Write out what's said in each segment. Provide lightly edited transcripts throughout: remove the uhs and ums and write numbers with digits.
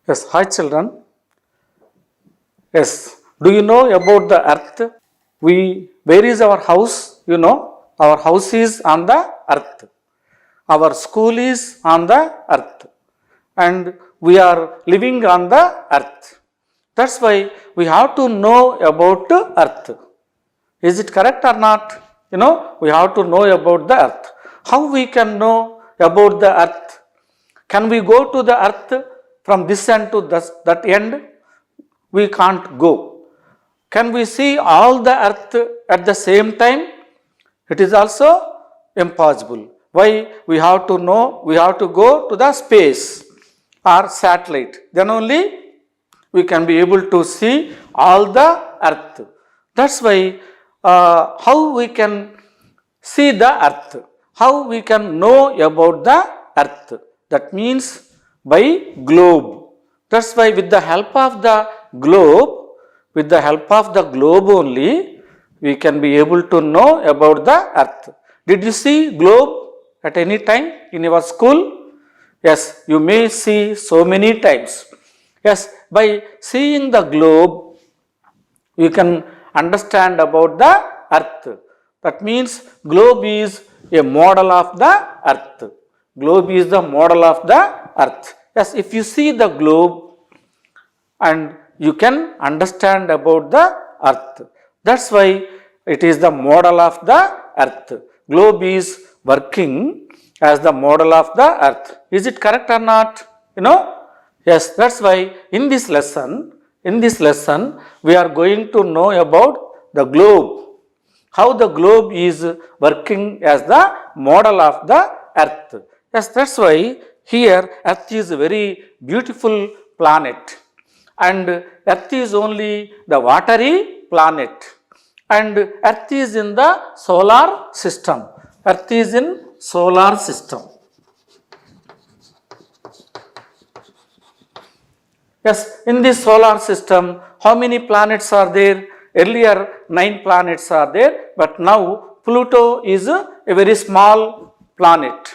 Yes, hi children. Yes, do you know about the earth? Where is our house? You know, our house is on the earth. Our school is on the earth. And we are living on the earth. That's why we have to know about earth. Is it correct or not? You know, we have to know about the earth. How we can know about the earth? Can we go to the earth from this end to that end? We can't go. Can we see all the earth at the same time? It is also impossible. Why? We have to know, we have to go to the space or satellite. Then only we can be able to see all the earth. That's why how we can see the earth, how we can know about the earth. That means by globe. That's why with the help of the globe, with the help of the globe only, we can be able to know about the earth. Did you see globe at any time in your school? Yes, you may see so many times. Yes, by seeing the globe, you can understand about the earth. That means globe is a model of the earth. Globe is the model of the earth. Yes, if you see the globe and you can understand about the earth. That's why it is the model of the earth. Globe is working as the model of the earth. Is it correct or not? You know? Yes, that's why in this lesson, we are going to know about the globe. How the globe is working as the model of the earth. Yes, that's why here earth is a very beautiful planet. And earth is only the watery planet. And earth is in the solar system. Earth is in solar system. Yes, in this solar system, how many planets are there? Earlier 9 planets are there, but now Pluto is a very small planet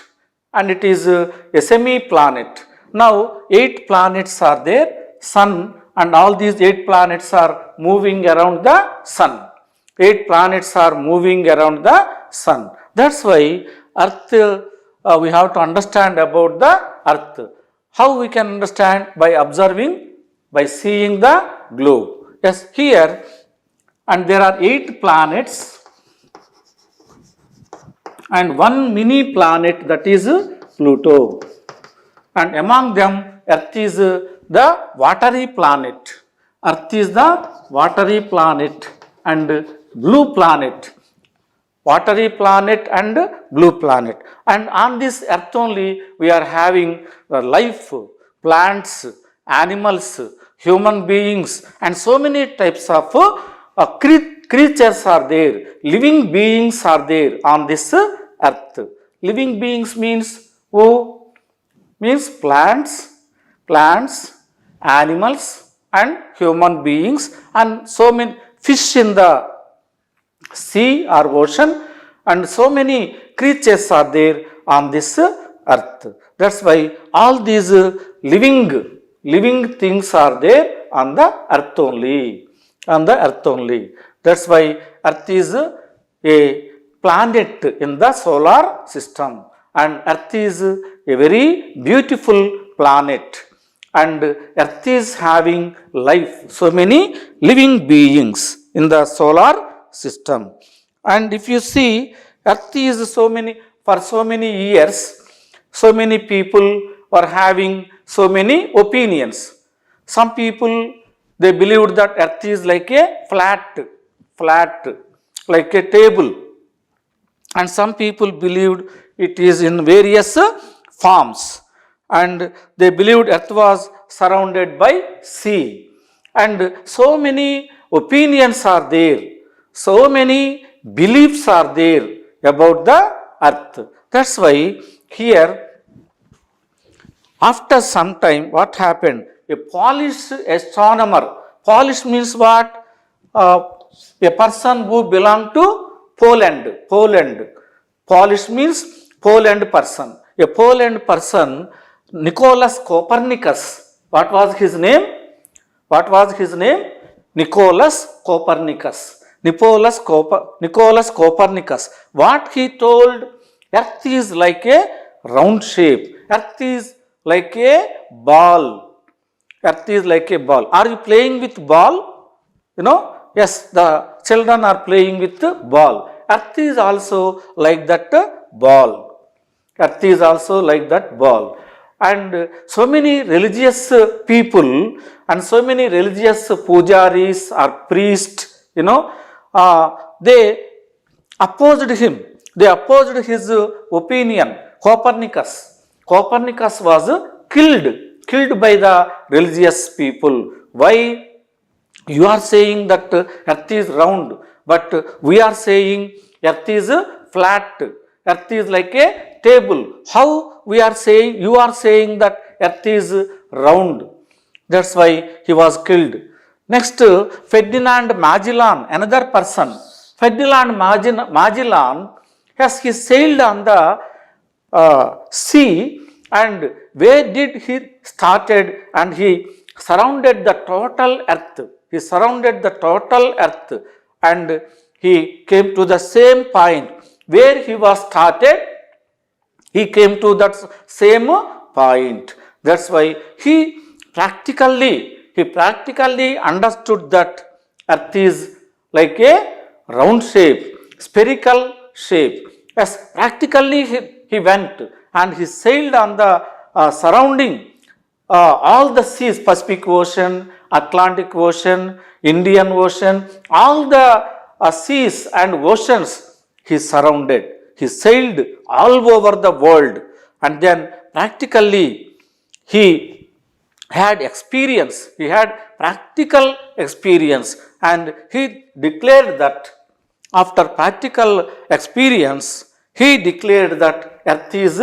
and it is a semi-planet. Now 8 planets are there, Sun, and all these 8 planets are moving around the Sun. 8 planets are moving around the Sun. That's why Earth, we have to understand about the Earth. How we can understand? By observing, by seeing the globe. Yes, here, and there are 8 planets and one mini planet, that is Pluto. And among them, Earth is the watery planet. Earth is the watery planet and blue planet. Watery planet and blue planet. And on this earth only we are having life, plants, animals, human beings, and so many types of creatures are there. Living beings are there on this earth. Living beings means who? Means plants, animals, and human beings, and so many fish in the sea or ocean, and so many creatures are there on this earth. That's why all these living things are there on the earth only. On the earth only. That's why earth is a planet in the solar system, and earth is a very beautiful planet, and earth is having life, so many living beings in the solar system. And if you see, earth is for so many years, so many people were having so many opinions. Some people, they believed that earth is like a flat, like a table. And some people believed it is in various forms. And they believed earth was surrounded by sea. And so many opinions are there. So many beliefs are there about the earth. That's why here, after some time, what happened? A Polish astronomer. Polish means what? A person who belonged to Poland. Polish means Poland person. A Poland person, Nicolaus Copernicus. What was his name? What was his name? Nicholas Copernicus. Nicholas Copernicus. What he told? Earth is like a round shape. Earth is like a ball. Earth is like a ball. Are you playing with ball? You know? Yes, the children are playing with ball. Earth is also like that ball. Earth is also like that ball. And so many religious people and so many religious pujaris or priests, they opposed him. They opposed his opinion. Copernicus was killed by the religious people. Why? You are saying that earth is round, but we are saying earth is flat. Earth is like a table. How we are saying, you are saying that earth is round. That's why he was killed. Next, Ferdinand Magellan, another person. Ferdinand Magellan, yes, he sailed on the sea, and where did he started, and he surrounded the total earth. He surrounded the total earth, and he came to the same point where he was started. He came to that same point. That's why he practically understood that earth is like a round shape, spherical shape. Yes, practically he went and he sailed on the surrounding all the seas, Pacific Ocean, Atlantic Ocean, Indian Ocean, all the seas and oceans he surrounded. He sailed all over the world, and then practically he had experience. He had practical experience, and he declared that after practical experience, he declared that earth is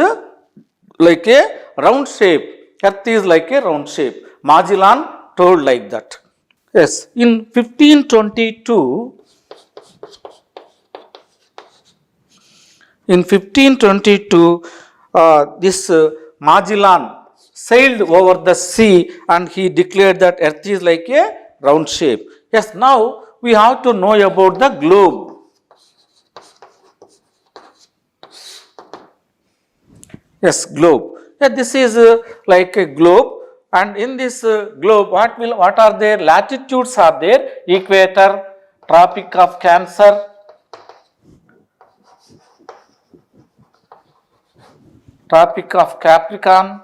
like a round shape. Earth is like a round shape. Magellan told like that. Yes, in 1522, this Magellan sailed over the sea and he declared that earth is like a round shape. Yes, now we have to know about the globe. Yes, globe. Yeah, this is like a globe, and in this globe, what are there? Latitudes are there: equator, Tropic of Cancer, Tropic of Capricorn,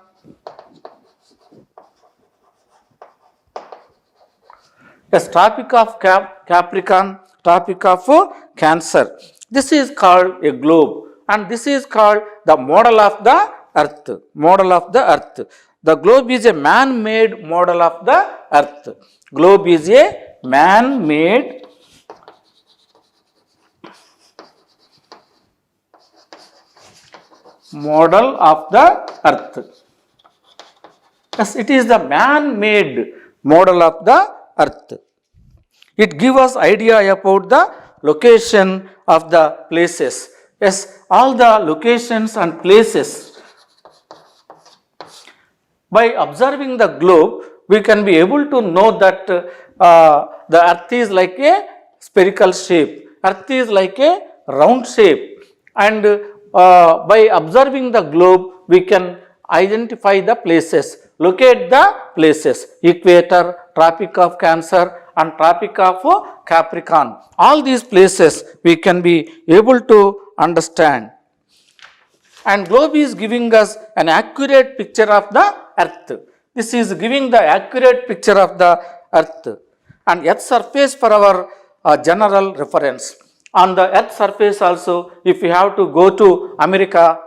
yes, Tropic of Capricorn, Tropic of Cancer. This is called a globe, and this is called the model of the earth. Model of the earth. The globe is a man-made model of the earth. Globe is a man-made model of the earth. Yes, it is the man-made model of the earth. It gives us idea about the location of the places. Yes, all the locations and places. By observing the globe, we can be able to know that the earth is like a spherical shape. Earth is like a round shape. And by observing the globe, we can identify the places, locate the places, equator, Tropic of Cancer and Tropic of Capricorn. All these places we can be able to understand. And globe is giving us an accurate picture of the earth. This is giving the accurate picture of the earth. And earth surface for our general reference. On the earth surface also, if you have to go to America,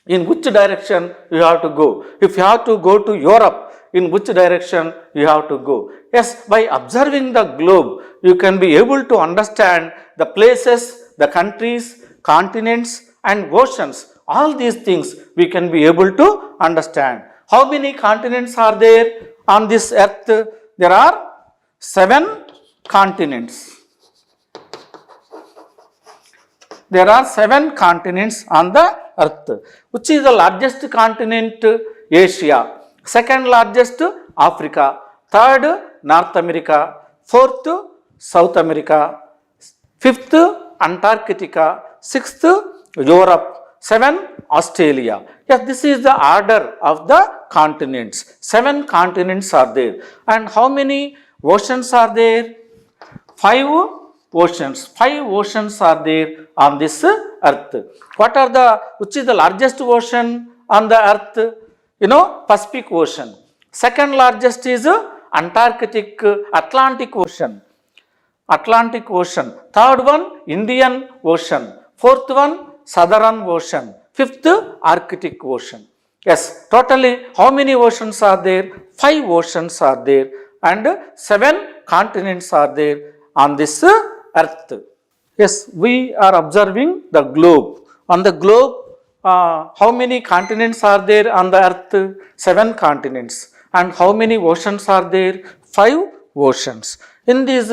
in which direction you have to go? If you have to go to Europe, in which direction you have to go? Yes, by observing the globe, you can be able to understand the places, the countries, continents and oceans. All these things we can be able to understand. How many continents are there on this earth? There are 7 continents. There are 7 continents on the earth. Which is the largest continent? Asia. Second largest, Africa, third North America, fourth South America, fifth Antarctica, sixth Europe, seven Australia. Yes, this is the order of the continents. 7 continents are there. And how many oceans are there? 5 oceans. 5 oceans are there on this earth. Which is the largest ocean on the earth? Pacific Ocean. Second largest is Antarctic, Atlantic Ocean. Atlantic Ocean. Third one, Indian Ocean. Fourth one, Southern Ocean. Fifth, Arctic Ocean. Yes, totally how many oceans are there? 5 oceans are there and 7 continents are there on this earth. Yes, we are observing the globe. On the globe, how many continents are there on the earth? 7 continents. And how many oceans are there? 5 oceans. In this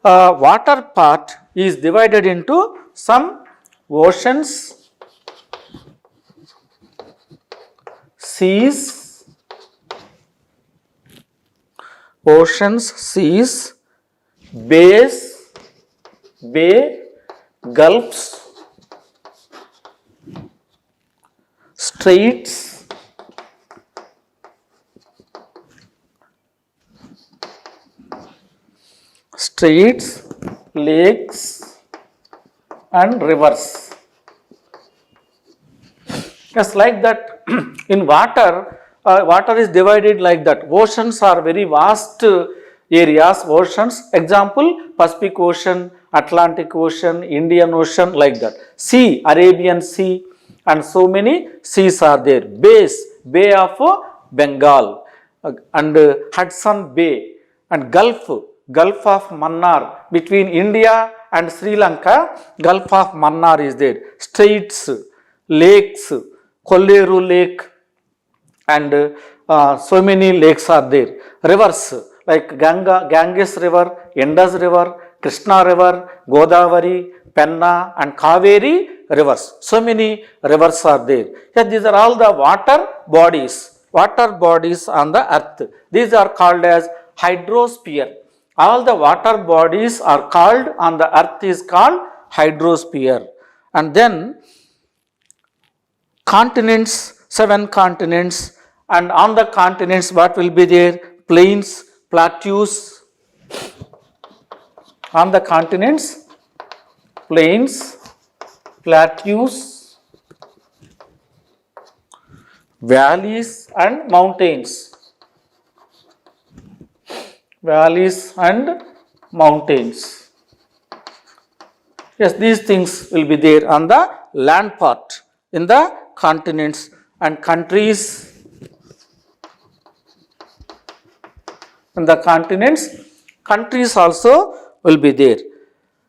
water part is divided into some oceans, seas, bays, gulfs, straits, lakes and rivers. Just like that, in water, water is divided like that. Oceans are very vast areas, oceans. Example, Pacific Ocean, Atlantic Ocean, Indian Ocean, like that. Sea, Arabian Sea, and so many seas are there. Bays, Bay of Bengal, and Hudson Bay, and Gulf of Mannar, between India and Sri Lanka, Gulf of Mannar is there. Straits, lakes, Kolleru Lake, and so many lakes are there. Rivers like Ganges River, Indus River, Krishna River, Godavari, Penna and Kaveri rivers. So many rivers are there. Yeah, these are all the water bodies on the earth. These are called as hydrosphere. All the water bodies are called on the earth is called hydrosphere. And then continents, 7 continents, and on the continents what will be there? Plains, plateaus. On the continents, plains, plateaus, valleys and mountains. Valleys and mountains. Yes, these things will be there on the land part. In the continents and countries, in the continents, countries also will be there.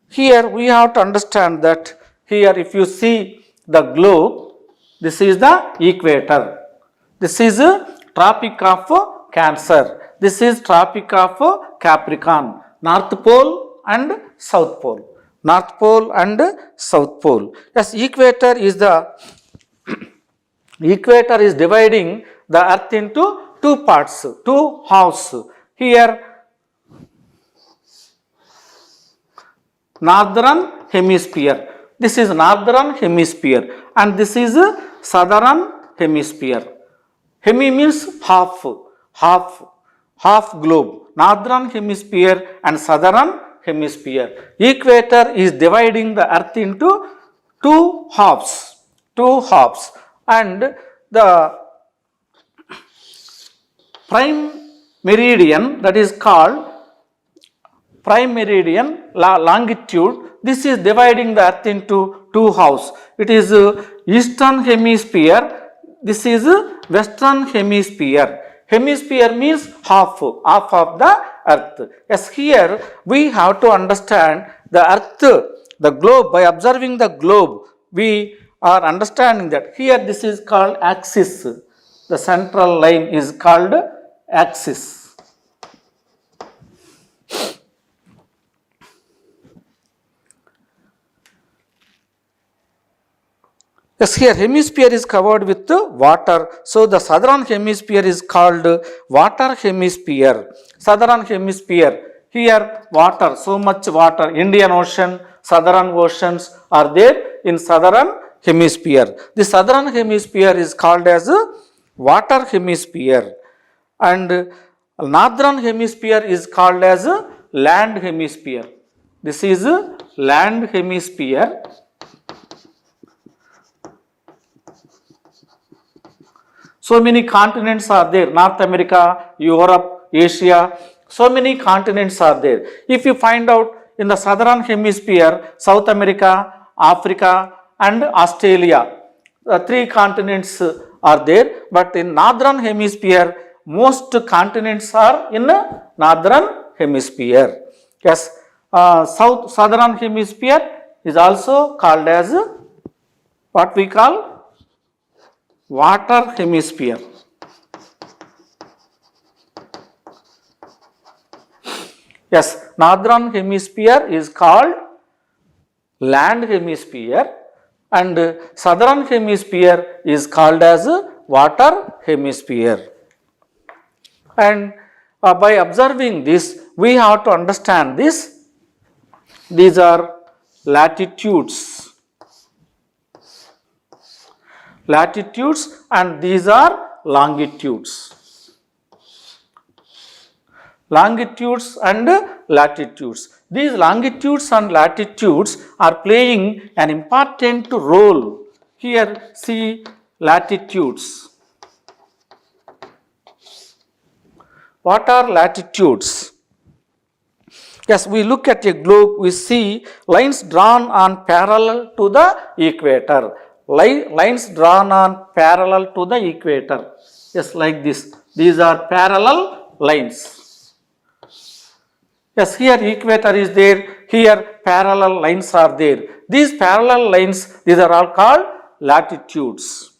Here we have to understand that here if you see the globe, this is the equator. This is a Tropic of Cancer. This is Tropic of Capricorn. North Pole and South Pole. North Pole and South Pole. Yes, equator is dividing the earth into 2 parts, 2 halves. Here, northern hemisphere. This is northern hemisphere and this is southern hemisphere. Hemi means half globe. Northern hemisphere and southern hemisphere. Equator is dividing the earth into 2 halves. And the prime meridian, that is called prime meridian longitude, this is dividing the earth into 2 halves. It is eastern hemisphere, this is western hemisphere. Hemisphere means half of the earth. Yes, here we have to understand the earth, the globe. By observing the globe, we are understanding that here this is called axis. The central line is called axis. Yes, here hemisphere is covered with water. So the southern hemisphere is called water hemisphere. Southern hemisphere, here water, so much water. Indian Ocean, southern oceans are there in southern hemisphere. The southern hemisphere is called as water hemisphere, and northern hemisphere is called as land hemisphere. This is land hemisphere. So many continents are there: North America, Europe, Asia. So many continents are there. If you find out in the southern hemisphere, South America, Africa and Australia, three continents are there. But in northern hemisphere, most continents are in northern hemisphere. Yes, southern hemisphere is also called as what we call water hemisphere. Yes, northern hemisphere is called land hemisphere and southern hemisphere is called as water hemisphere. And by observing this, we have to understand this. These are latitudes. Latitudes and these are longitudes. Longitudes and latitudes. These longitudes and latitudes are playing an important role. Here see latitudes. What are latitudes? Yes, we look at a globe, we see lines drawn on parallel to the equator. Lines drawn on parallel to the equator. Yes, like this. These are parallel lines. Yes, here equator is there, here parallel lines are there. These parallel lines, these are all called latitudes.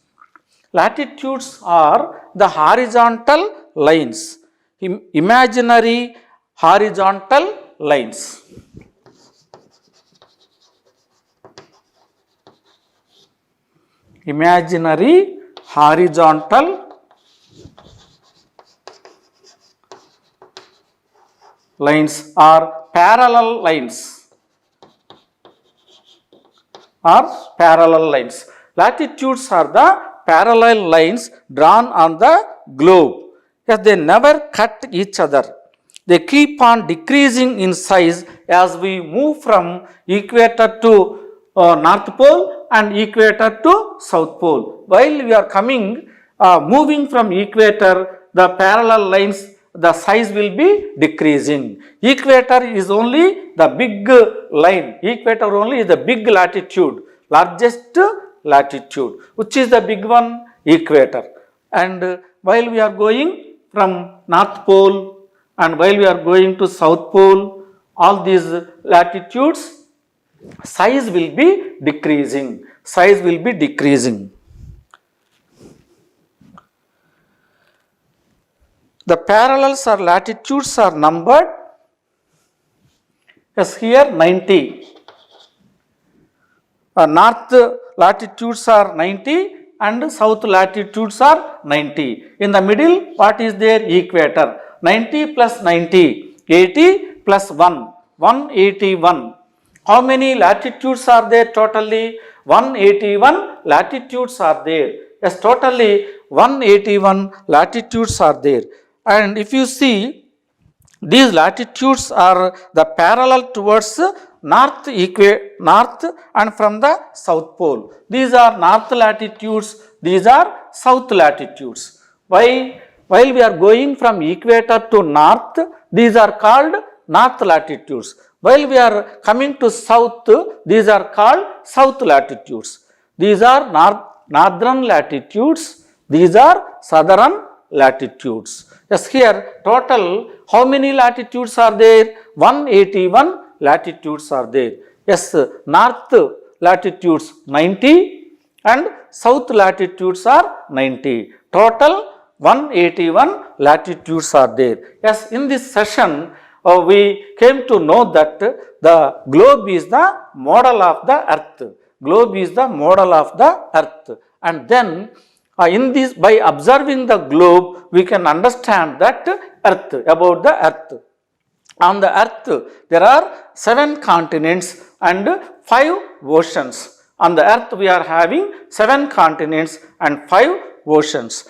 Latitudes are the horizontal lines, imaginary horizontal lines. Imaginary horizontal lines are parallel lines. Latitudes are the parallel lines drawn on the globe. Yes, they never cut each other. They keep on decreasing in size as we move from equator to North Pole and equator to South Pole. While we are moving from equator, the parallel lines, the size will be decreasing. Equator is only the big line. Equator only is the big latitude, largest latitude. Which is the big one? Equator. And while we are going from North Pole and while we are going to South Pole, all these latitudes, size will be decreasing. Size will be decreasing. The parallels or latitudes are numbered. Yes, here 90. North latitudes are 90 and south latitudes are 90. In the middle, what is there? Equator. 90 plus 90, 80 plus 1, 181. How many latitudes are there totally? 181 latitudes are there. Yes, totally 181 latitudes are there. And if you see, these latitudes are the parallel towards north and from the South Pole. These are north latitudes, these are south latitudes. While we are going from equator to north, these are called north latitudes. While we are coming to south, these are called south latitudes. These are northern latitudes, these are southern latitudes. Yes, here total how many latitudes are there? 181 latitudes are there. Yes, north latitudes 90 and south latitudes are 90. Total 181 latitudes are there. Yes, in this session we came to know that the globe is the model of the earth. Globe is the model of the earth. And then in this, by observing the globe, we can understand that earth, about the earth. On the earth, there are 7 continents and 5 oceans. On the earth, we are having 7 continents and 5 oceans.